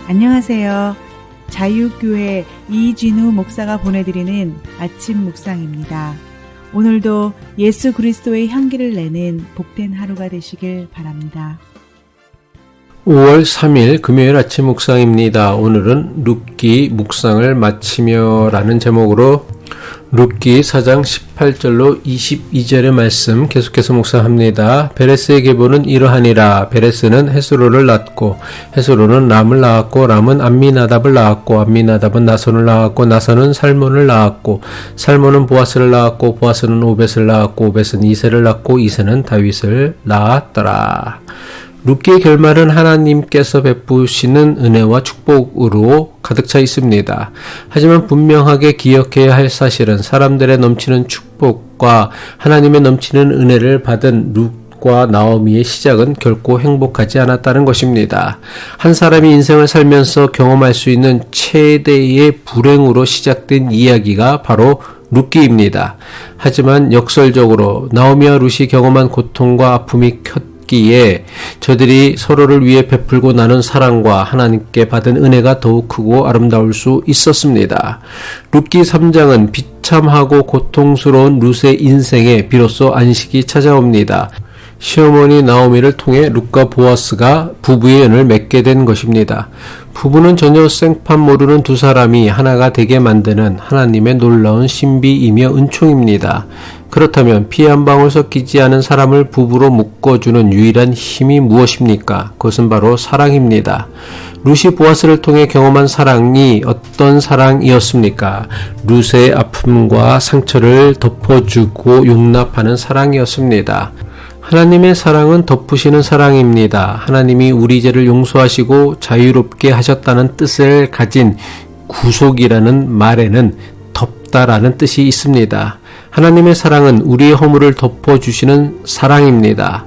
안녕하세요. 자유교회 이진우 목사가 보내드리는 아침 묵상입니다. 오늘도 예수 그리스도의 향기를 내는 복된 하루가 되시길 바랍니다. 5월 3일 금요일 아침 묵상입니다. 오늘은 룻기 묵상을 마치며 라는 제목으로 룻기 4장 18절로 22절의 말씀 계속해서 묵상합니다. 베레스의 계보는 이러하니라. 베레스는 헤스로를 낳았고 헤스로는 람을 낳았고 람은 암미나답을 낳았고 암미나답은 나손을 낳았고 나손은 살몬을 낳았고 살몬은 보아스를 낳았고 보아스는 오벳을 낳았고 오벳은 이새를 낳고 이새는 다윗을 낳았더라. 룻기의 결말은 하나님께서 베푸시는 은혜와 축복으로 가득 차 있습니다. 하지만 분명하게 기억해야 할 사실은 사람들의 넘치는 축복과 하나님의 넘치는 은혜를 받은 룻과 나오미의 시작은 결코 행복하지 않았다는 것입니다. 한 사람이 인생을 살면서 경험할 수 있는 최대의 불행으로 시작된 이야기가 바로 룻기입니다. 하지만 역설적으로 나오미와 룻이 경험한 고통과 아픔이 기에 저들이 서로를 위해 베풀고 나눈 사랑과 하나님께 받은 은혜가 더욱 크고 아름다울 수 있었습니다. 룻기 3장은 비참하고 고통스러운 룻의 인생에 비로소 안식이 찾아옵니다. 시어머니 나오미를 통해 룻과 보아스가 부부의 연을 맺게 된 것입니다. 부부는 전혀 생판 모르는 두 사람이 하나가 되게 만드는 하나님의 놀라운 신비이며 은총입니다. 그렇다면 피 한 방울 섞이지 않은 사람을 부부로 묶어주는 유일한 힘이 무엇입니까? 그것은 바로 사랑입니다. 룻이 보아스를 통해 경험한 사랑이 어떤 사랑이었습니까? 룻의 아픔과 상처를 덮어주고 용납하는 사랑이었습니다. 하나님의 사랑은 덮으시는 사랑입니다. 하나님이 우리 죄를 용서하시고 자유롭게 하셨다는 뜻을 가진 구속이라는 말에는 덮다라는 뜻이 있습니다. 하나님의 사랑은 우리의 허물을 덮어주시는 사랑입니다.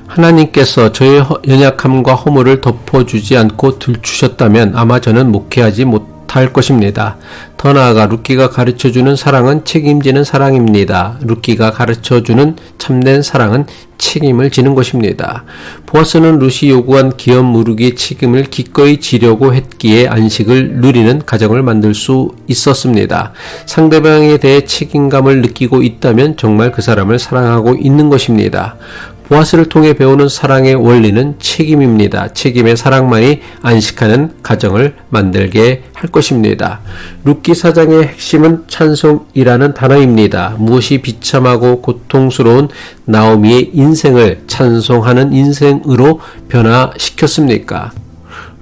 하나님께서 저의 연약함과 허물을 덮어주지 않고 들추셨다면 아마 저는 목회하지 못할 것입니다. 더 나아가 룻기가 가르쳐주는 사랑은 책임지는 사랑입니다. 룻기가 가르쳐주는 참된 사랑은 책임을 지는 것입니다. 보아스는 룻이 요구한 기업 무르기의 책임을 기꺼이 지려고 했기에 안식을 누리는 가정을 만들 수 있었습니다. 상대방에 대해 책임감을 느끼고 있다면 정말 그 사람을 사랑하고 있는 것입니다. 보아스를 통해 배우는 사랑의 원리는 책임입니다. 책임의 사랑만이 안식하는 가정을 만들게 할 것입니다. 룻기 4장의 핵심은 찬송이라는 단어입니다. 무엇이 비참하고 고통스러운 나오미의 인생을 찬송하는 인생으로 변화시켰습니까?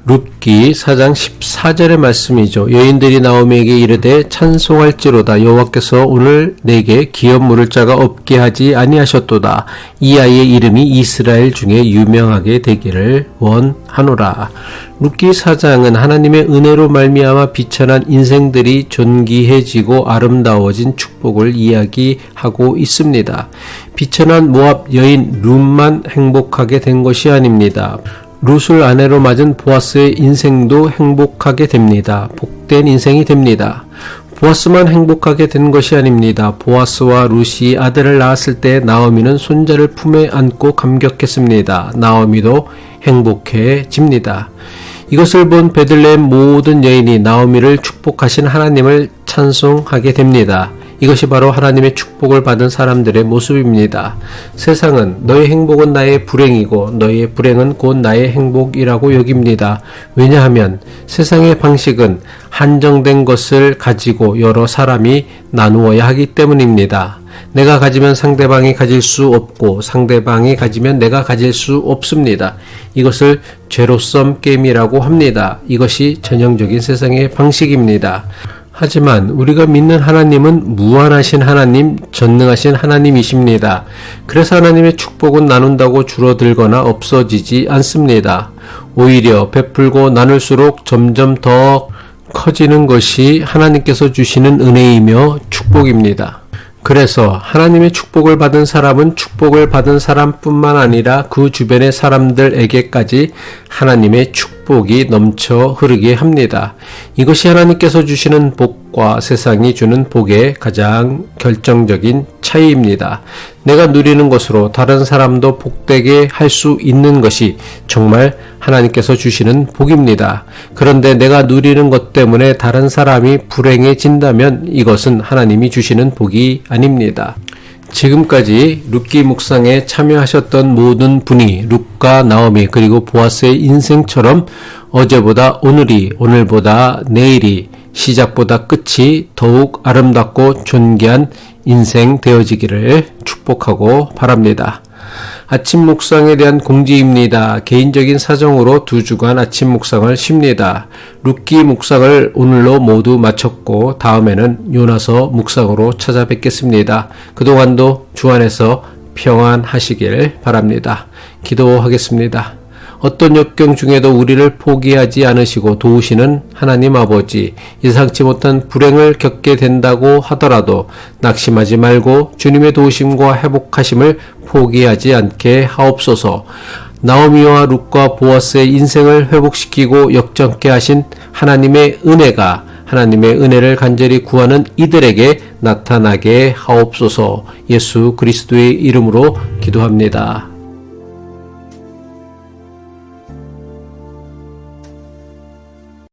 룻기 4장 14절의 말씀이죠. 여인들이 나오미에게 이르되 찬송할지로다. 여호와께서 오늘 내게 기업 물을 자가 없게 하지 아니하셨도다. 이 아이의 이름이 이스라엘 중에 유명하게 되기를 원하노라. 룻기 4장은 하나님의 은혜로 말미암아 비천한 인생들이 존귀해지고 아름다워진 축복을 이야기하고 있습니다. 비천한 모압 여인 룻만 행복하게 된 것이 아닙니다. 룻을 아내로 맞은 보아스의 인생도 행복하게 됩니다. 복된 인생이 됩니다. 보아스만 행복하게 된 것이 아닙니다. 보아스와 룻이 아들을 낳았을 때 나오미는 손자를 품에 안고 감격했습니다. 나오미도 행복해집니다. 이것을 본 베들레헴 모든 여인이 나오미를 축복하신 하나님을 찬송하게 됩니다. 이것이 바로 하나님의 축복을 받은 사람들의 모습입니다. 세상은 너의 행복은 나의 불행이고 너의 불행은 곧 나의 행복이라고 여깁니다. 왜냐하면 세상의 방식은 한정된 것을 가지고 여러 사람이 나누어야 하기 때문입니다. 내가 가지면 상대방이 가질 수 없고 상대방이 가지면 내가 가질 수 없습니다. 이것을 제로섬 게임이라고 합니다. 이것이 전형적인 세상의 방식입니다. 하지만 우리가 믿는 하나님은 무한하신 하나님, 전능하신 하나님이십니다. 그래서 하나님의 축복은 나눈다고 줄어들거나 없어지지 않습니다. 오히려 베풀고 나눌수록 점점 더 커지는 것이 하나님께서 주시는 은혜이며 축복입니다. 그래서 하나님의 축복을 받은 사람은 축복을 받은 사람뿐만 아니라 그 주변의 사람들에게까지 하나님의 축복이 넘쳐 흐르게 합니다. 이것이 하나님께서 주시는 복과 세상이 주는 복의 가장 결정적인 차이입니다. 내가 누리는 것으로 다른 사람도 복되게 할 수 있는 것이 정말 하나님께서 주시는 복입니다. 그런데 내가 누리는 것 때문에 다른 사람이 불행해진다면 이것은 하나님이 주시는 복이 아닙니다. 지금까지 룻기 묵상에 참여하셨던 모든 분이 룻과 나오미 그리고 보아스의 인생처럼 어제보다 오늘이, 오늘보다 내일이, 시작보다 끝이 더욱 아름답고 존귀한 인생 되어지기를 축복하고 바랍니다. 아침 묵상에 대한 공지입니다. 개인적인 사정으로 2주간 아침 묵상을 쉽니다. 룻기 묵상을 오늘로 모두 마쳤고 다음에는 요나서 묵상으로 찾아뵙겠습니다. 그동안도 주 안에서 평안하시길 바랍니다. 기도하겠습니다. 어떤 역경 중에도 우리를 포기하지 않으시고 도우시는 하나님 아버지, 예상치 못한 불행을 겪게 된다고 하더라도 낙심하지 말고 주님의 도우심과 회복하심을 포기하지 않게 하옵소서. 나오미와 룻과 보아스의 인생을 회복시키고 역전케 하신 하나님의 은혜가 하나님의 은혜를 간절히 구하는 이들에게 나타나게 하옵소서. 예수 그리스도의 이름으로 기도합니다.